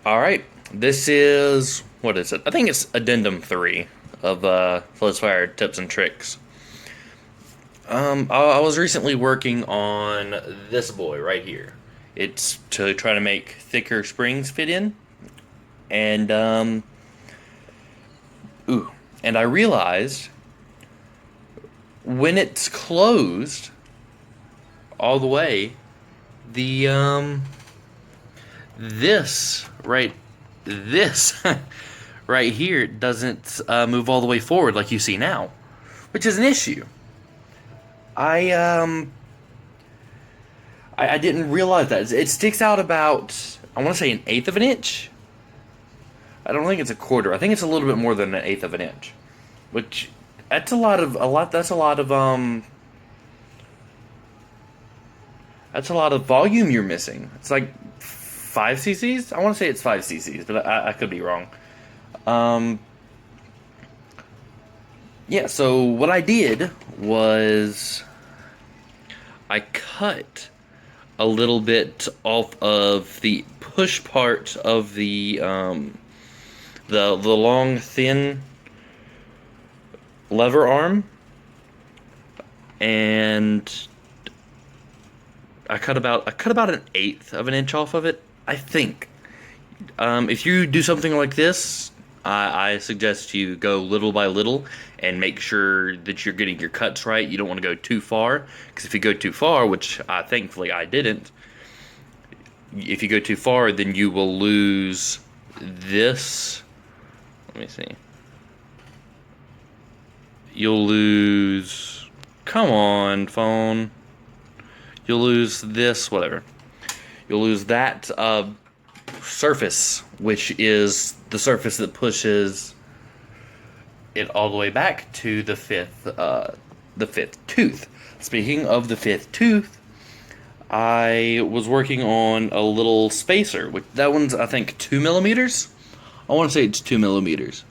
Alright, this is, what is it? I think it's Addendum 3 of Sledgefire Tips and Tricks. I was recently working on this boy right here. It's to try to make thicker springs fit in. And, ooh, and I realized when it's closed all the way, the, this right this right here doesn't move all the way forward like you see now, which is an issue. I um I didn't realize that it sticks out about, I want to say, an eighth of an inch. I don't think it's a quarter. I think it's a little bit more than an eighth of an inch, which that's a lot of volume you're missing. It's like 5 cc's. I want to say it's 5 cc's, but I could be wrong. Um, yeah. So what I did was I cut a little bit off of the push part of the long thin lever arm, and I cut about an eighth of an inch off of it, I think. If you do something like this, I suggest you go little by little and make sure that you're getting your cuts right. You don't want to go too far, because if you go too far, which thankfully I didn't, if you go too far, then you will lose this. Let me see. You'll lose. Come on, phone. You'll lose this, whatever. You'll lose that surface, which is the surface that pushes it all the way back to the fifth tooth. Speaking of the fifth tooth, I was working on a little spacer. Which that one's, I think, 2 millimeters. I want to say it's 2 millimeters,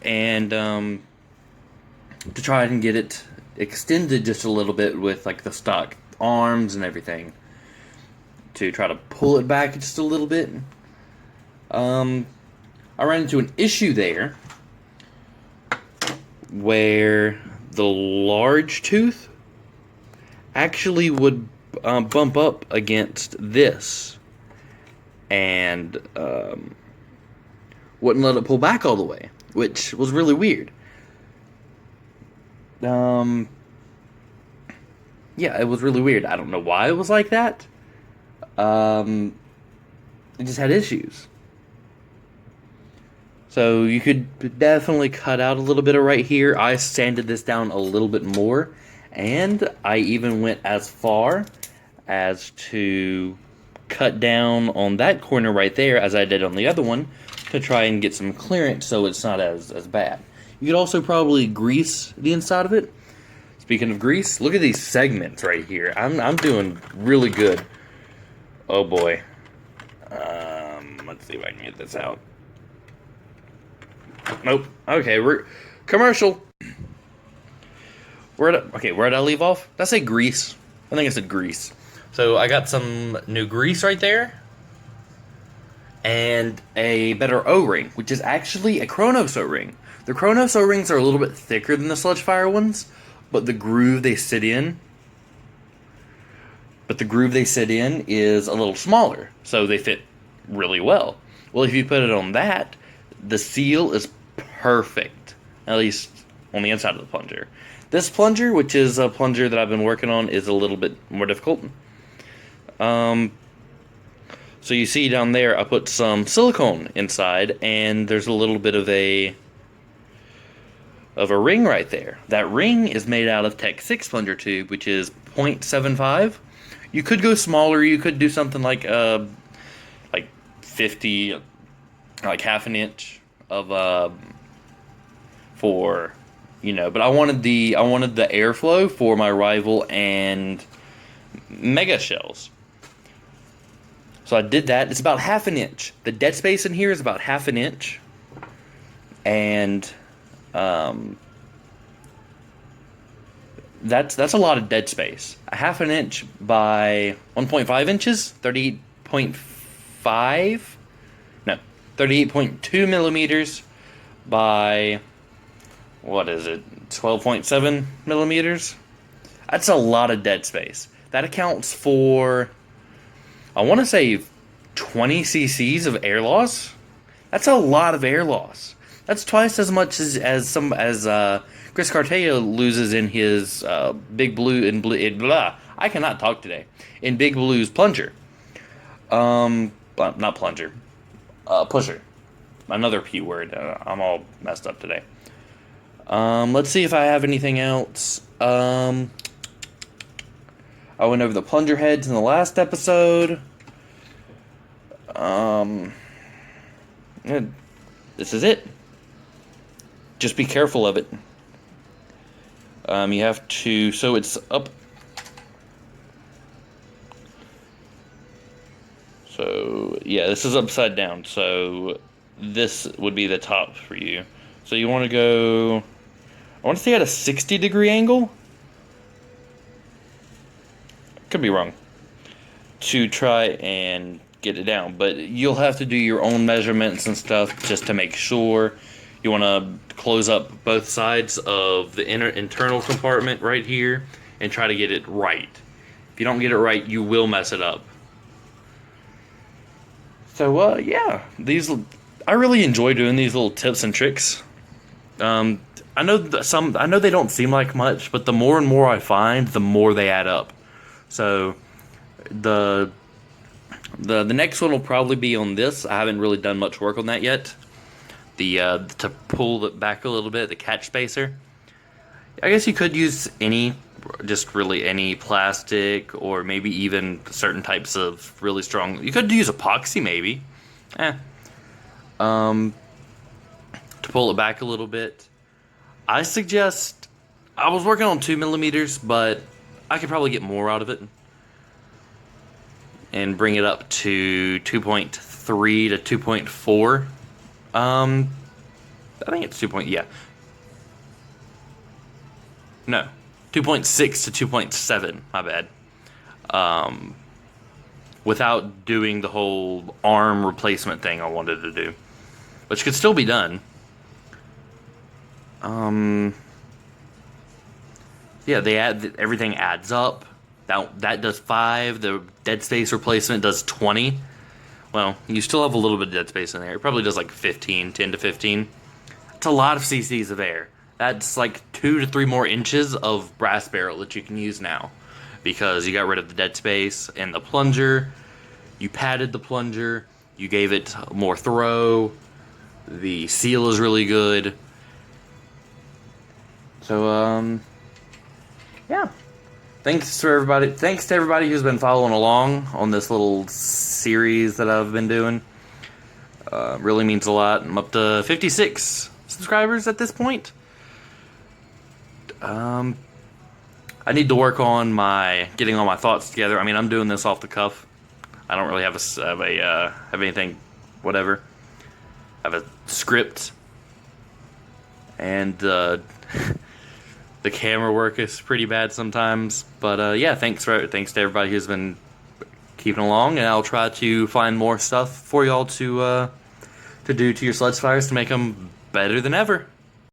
and to try and get it extended just a little bit with like the stock arms and everything, to try to pull it back just a little bit. I ran into an issue there where the large tooth actually would bump up against this, and wouldn't let it pull back all the way, which was really weird. Yeah, it was really weird. I don't know why it was like that. It just had issues. So you could definitely cut out a little bit of right here. I sanded this down a little bit more, and I even went as far as to cut down on that corner right there as I did on the other one, to try and get some clearance so it's not as bad. You could also probably grease the inside of it. Speaking of grease, look at these segments right here. I'm doing really good. Oh boy. Let's see if I can get this out. Nope. Okay, we're commercial. Where did I leave off? Did I say grease? I think I said grease. So I got some new grease right there, and a better O-ring, which is actually a Chronos O-ring. The Chronos O-rings are a little bit thicker than the Sledgefire ones, but the groove they sit in is a little smaller, so they fit really well. Well, if you put it on that, the seal is perfect, at least on the inside of the plunger. This plunger, which is a plunger that I've been working on, is a little bit more difficult. So you see down there, I put some silicone inside, and there's a little bit of a ring right there. That ring is made out of Tech 6 plunger tube, which is 0.75. You could go smaller. You could do something like 50, like half an inch of for, but I wanted the airflow for my rival and mega shells. So I did that. It's about half an inch. The dead space in here is about half an inch, and that's a lot of dead space. A half an inch by 1.5 inches, 38.5 38.2 millimeters by, what is it, 12.7 millimeters? That's a lot of dead space. That accounts for, I want to say, 20 cc's of air loss. That's a lot of air loss. That's twice as much as Chris Cartaya loses in his Big Blue and blah. I cannot talk today. In Big Blue's plunger. Not plunger. Pusher. Another P word. I'm all messed up today. Let's see if I have anything else. I went over the plunger heads in the last episode. This is it. Just be careful of it. You have to, so it's up. So, yeah, this is upside down. So, this would be the top for you. So, you want to go, I want to say at a 60-degree angle. Could be wrong. To try and get it down. But you'll have to do your own measurements and stuff just to make sure. You want to close up both sides of the internal compartment right here and try to get it right. If you don't get it right, you will mess it up. So, yeah, I really enjoy doing these little tips and tricks. I know they don't seem like much, but the more and more I find, the more they add up. So, the next one will probably be on this. I haven't really done much work on that yet. To pull it back a little bit, the catch spacer. I guess you could use any plastic, or maybe even certain types of really strong. You could use epoxy, maybe. To pull it back a little bit, I suggest. I was working on 2 millimeters, but I could probably get more out of it and bring it up to 2.3 to 2.4. I think it's 2. Yeah. No, 2.6 to 2.7. My bad. Without doing the whole arm replacement thing I wanted to do, which could still be done. Yeah, everything adds up. That does 5. The dead space replacement does 20. Well, you still have a little bit of dead space in there. It probably does like 10 to 15. It's a lot of cc's of air. That's like 2 to 3 more inches of brass barrel that you can use now. Because you got rid of the dead space and the plunger. You padded the plunger. You gave it more throw. The seal is really good. So, yeah. Thanks to everybody who's been following along on this little series that I've been doing. Really means a lot. I'm up to 56 subscribers at this point. I need to work on getting all my thoughts together. I mean, I'm doing this off the cuff. I don't really have anything, whatever. I have a script, and the camera work is pretty bad sometimes. But yeah, thanks to everybody who's been keeping along, and I'll try to find more stuff for y'all to do to your Sledgefires to make them better than ever.